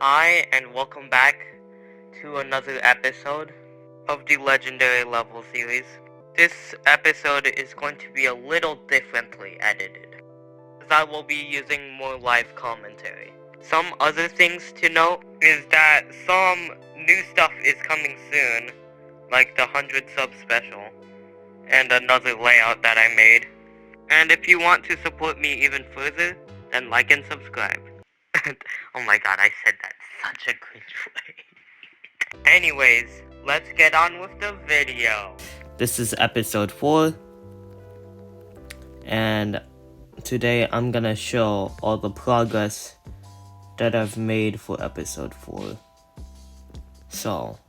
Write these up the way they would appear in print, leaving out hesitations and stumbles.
Hi, and welcome back to another episode of the Legendary Level series. This episode is going to be a little differently edited, as I will be using more live commentary. Some other things to note is that some new stuff is coming soon, like the 100 sub special, and another layout that I made. And if you want to support me even further, then like and subscribe. Oh my god, I said that such a cringe way. Anyways, let's get on with the video. This is episode 4. And today I'm gonna show all the progress that I've made for episode 4. So,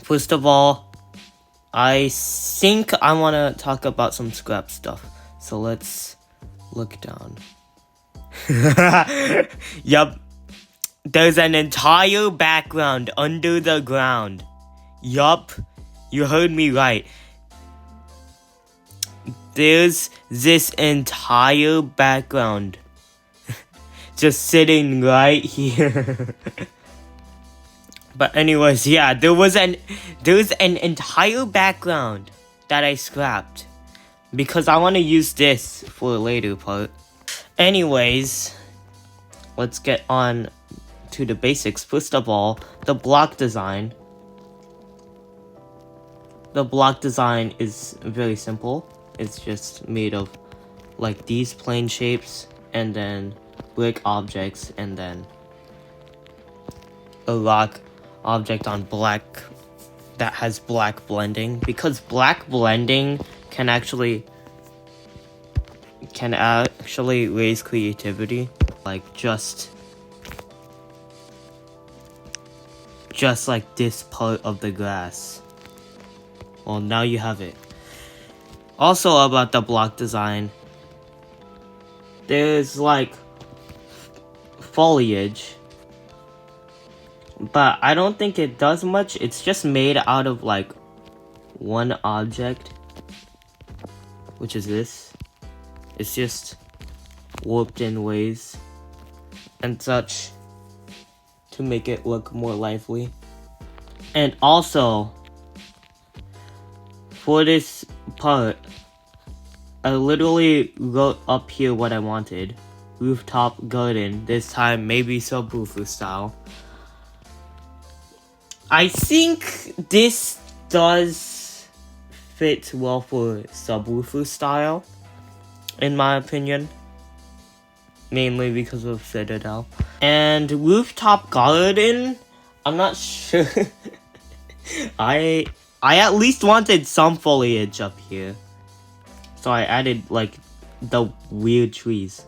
first of all, I think I wanna talk about some scrap stuff. So let's look down. Yup. There's an entire background under the ground. Yup. You heard me right. There's this entire background just sitting right here. But anyways, yeah, there's an entire background that I scrapped because I want to use this for a later part. Anyways, let's get on to the basics. First of all, the block design. The block design is very simple. It's just made of like these plane shapes and then brick objects and then a rock object on black that has black blending, because black blending can actually raise creativity, like just like this part of the grass. Well, now you have it. Also about the block design, there's like foliage, but I don't think it does much. It's just made out of like one object, which is this. It's just warped in ways and such to make it look more lively. And also, for this part, I literally wrote up here what I wanted. Rooftop garden, this time maybe subwoofer style. I think this does fit well for subwoofer style, in my opinion. Mainly because of Citadel. And rooftop garden, I'm not sure. I at least wanted some foliage up here. So I added like the weird trees.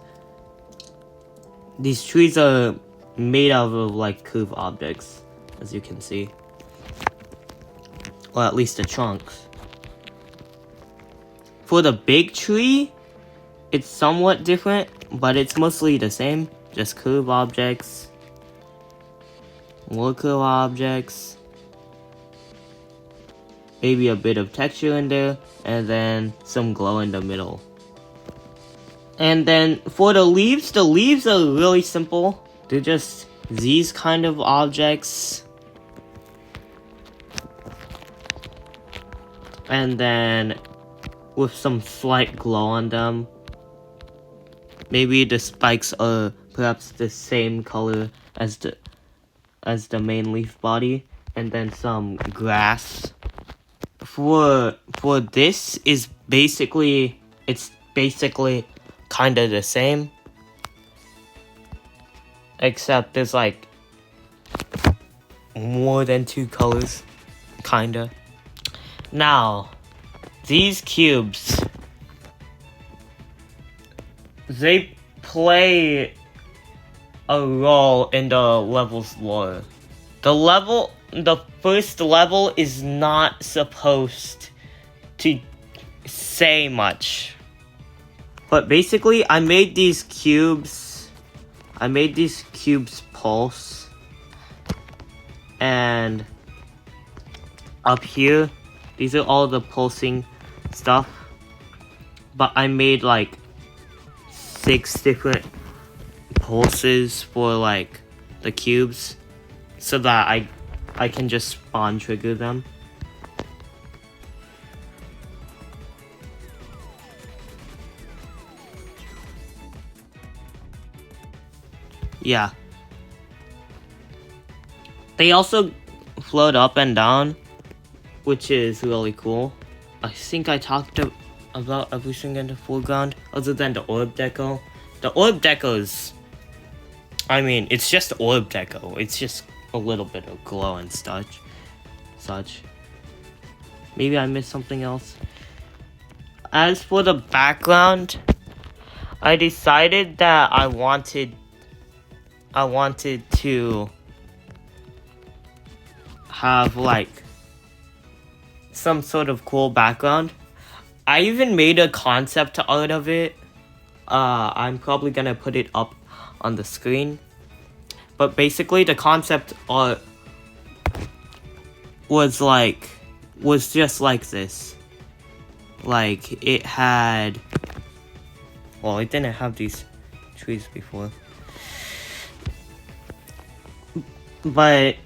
These trees are made out of like curved objects, as you can see. Or at least the trunks. For the big tree, it's somewhat different, but it's mostly the same. Just curved objects. More curved objects. Maybe a bit of texture in there. And then some glow in the middle. And then for the leaves are really simple. They're just these kind of objects. And then with some slight glow on them. Maybe the spikes are perhaps the same color as the main leaf body, and then some grass. For this is basically kind of the same, except there's like more than 2 colors, kinda. Now, these cubes, they play a role in the level's lore. The first level is not supposed to say much. But basically, I made these cubes pulse. And up here, these are all the pulsing stuff. But I made like 6 different pulses for like the cubes, so that I can just spawn trigger them. Yeah. They also float up and down, which is really cool. I think I talked about everything in the foreground, other than the orb deco. The orb deco is... I mean, it's just orb deco. It's just a little bit of glow and such. Maybe I missed something else. As for the background, I decided that I wanted to have like some sort of cool background. I even made a concept art of it. I'm probably gonna put it up on the screen. But basically the concept art was just like this. Like it had... Well, it didn't have these trees before. But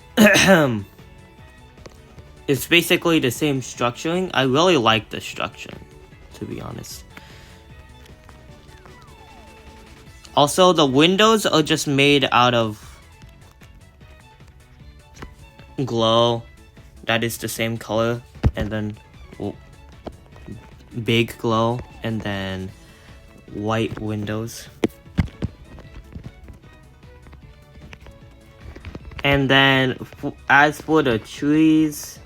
it's basically the same structuring. I really like the structuring, to be honest. Also, the windows are just made out of glow that is the same color, and then big glow, and then white windows. And then as for the trees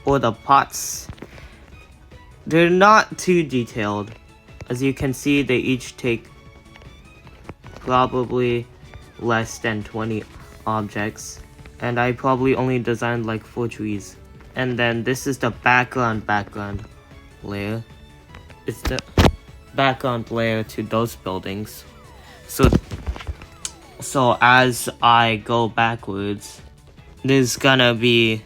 or the pots, they're not too detailed. As you can see, they each take probably less than 20 objects, and I probably only designed like 4 trees. And then this is the background layer. It's the background layer to those buildings. So as I go backwards, there's gonna be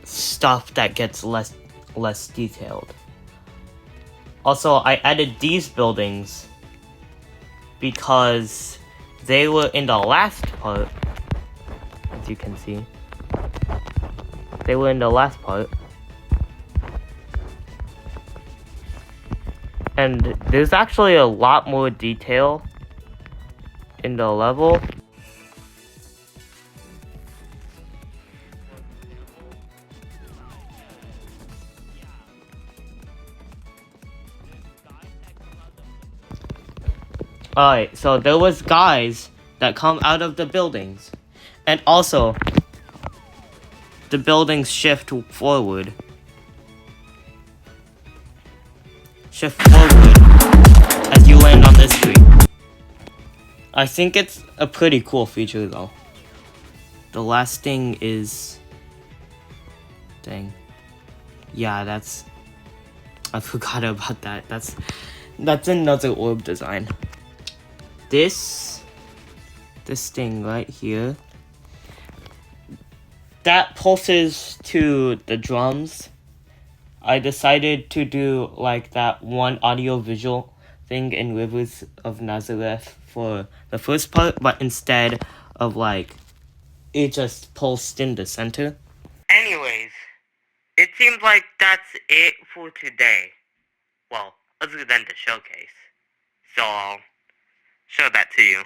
stuff that gets less detailed. Also, I added these buildings because they were in the last part. As you can see, they were in the last part. And there's actually a lot more detail in the level. Alright, so there was guys that come out of the buildings. And also, the buildings shift forward. Shift forward as you land on this tree. I think it's a pretty cool feature though. The last thing is... Dang. Yeah, that's... I forgot about that. That's another orb design. This thing right here, that pulses to the drums. I decided to do like that one audio-visual thing in Rivers of Nazareth for the first part, but instead of like it just pulsed in the center. Anyways, it seems like that's it for today. Well, other than the showcase. So I'll show that to you.